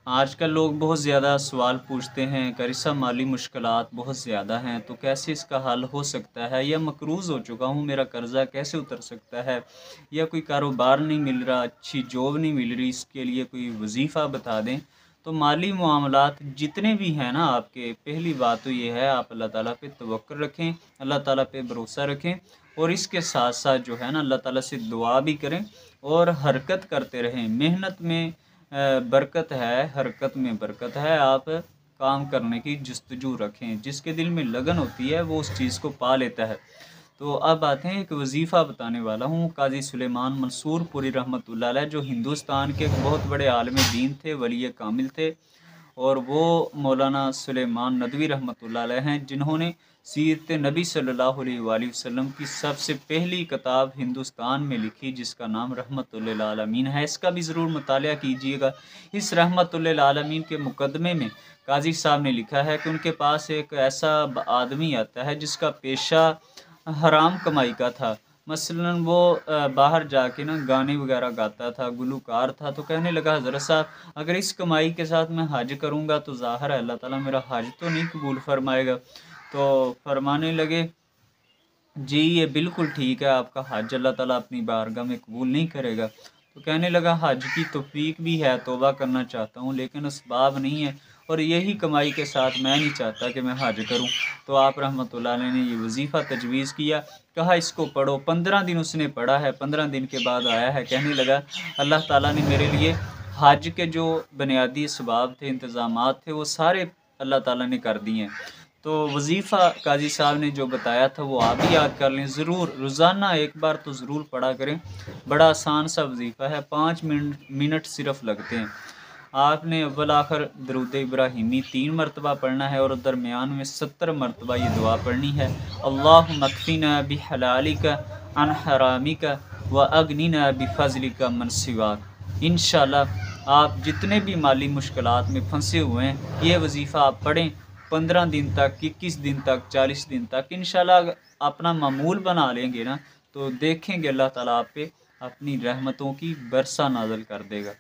آج کل لوگ بہت زیادہ سوال پوچھتے ہیں کرسا مالی مشکلات بہت زیادہ ہیں تو کیسے اس کا حل ہو سکتا ہے، یا مقروض ہو چکا ہوں میرا قرضہ کیسے اتر سکتا ہے، یا کوئی کاروبار نہیں مل رہا، اچھی جاب نہیں مل رہی، اس کے لیے کوئی وظیفہ بتا دیں۔ تو مالی معاملات جتنے بھی ہیں نا آپ کے، پہلی بات تو یہ ہے آپ اللہ تعالیٰ پہ توکل رکھیں، اللہ تعالیٰ پہ بھروسہ رکھیں، اور اس کے ساتھ ساتھ جو ہے نا اللہ تعالیٰ سے دعا بھی کریں اور حرکت کرتے رہیں۔ محنت میں برکت ہے، حرکت میں برکت ہے۔ آپ کام کرنے کی جستجو رکھیں، جس کے دل میں لگن ہوتی ہے وہ اس چیز کو پا لیتا ہے۔ تو اب آتے ہیں، ایک وظیفہ بتانے والا ہوں۔ قاضی سلیمان منصور پوری رحمۃ اللہ علیہ، جو ہندوستان کے ایک بہت بڑے عالم دین تھے، ولی کامل تھے، اور وہ مولانا سلیمان ندوی رحمۃ اللہ علیہ ہیں، جنہوں نے سیرت نبی صلی اللہ علیہ وآلہ وسلم کی سب سے پہلی کتاب ہندوستان میں لکھی، جس کا نام رحمت للعالمین ہے۔ اس کا بھی ضرور مطالعہ کیجیے گا۔ اس رحمت للعالمین کے مقدمے میں قاضی صاحب نے لکھا ہے کہ ان کے پاس ایک ایسا آدمی آتا ہے جس کا پیشہ حرام کمائی کا تھا۔ مثلاً وہ باہر جا کے نا گانے وغیرہ گاتا تھا، گلوکار تھا، تو کہنے لگا حضرت صاحب اگر اس کمائی کے ساتھ میں حج کروں گا تو ظاہر ہے اللہ تعالیٰ میرا حج تو نہیں قبول فرمائے گا۔ تو فرمانے لگے جی یہ بالکل ٹھیک ہے، آپ کا حج اللہ تعالیٰ اپنی بارگاہ میں قبول نہیں کرے گا۔ تو کہنے لگا حج کی توفیق بھی ہے، توبہ کرنا چاہتا ہوں، لیکن اسباب نہیں ہے، اور یہی کمائی کے ساتھ میں نہیں چاہتا کہ میں حج کروں۔ تو آپ رحمۃ اللہ علیہ نے یہ وظیفہ تجویز کیا، کہا اس کو پڑھو۔ 15 دن اس نے پڑھا ہے، 15 دن کے بعد آیا ہے، کہنے لگا اللہ تعالیٰ نے میرے لیے حج کے جو بنیادی اسباب تھے، انتظامات تھے، وہ سارے اللہ تعالیٰ نے کر دیے ہیں۔ تو وظیفہ قاضی صاحب نے جو بتایا تھا وہ آپ بھی یاد کر لیں، ضرور روزانہ ایک بار تو ضرور پڑھا کریں۔ بڑا آسان سا وظیفہ ہے، 5 منٹ صرف لگتے ہیں۔ آپ نے اول آخر درود ابراہیمی 3 مرتبہ پڑھنا ہے، اور درمیان میں 70 مرتبہ یہ دعا پڑھنی ہے، اللہم اکفنا بحلالک عن حرامک واغننا بفضلک من سواک۔ انشاءاللہ آپ جتنے بھی مالی مشکلات میں پھنسے ہوئے ہیں، یہ وظیفہ آپ پڑھیں 15 دن تک، 21 دن تک، 40 دن تک، انشاءاللہ اپنا معمول بنا لیں گے نا تو دیکھیں گے اللہ تعالیٰ آپ پہ اپنی رحمتوں کی برسا نازل کر دے گا۔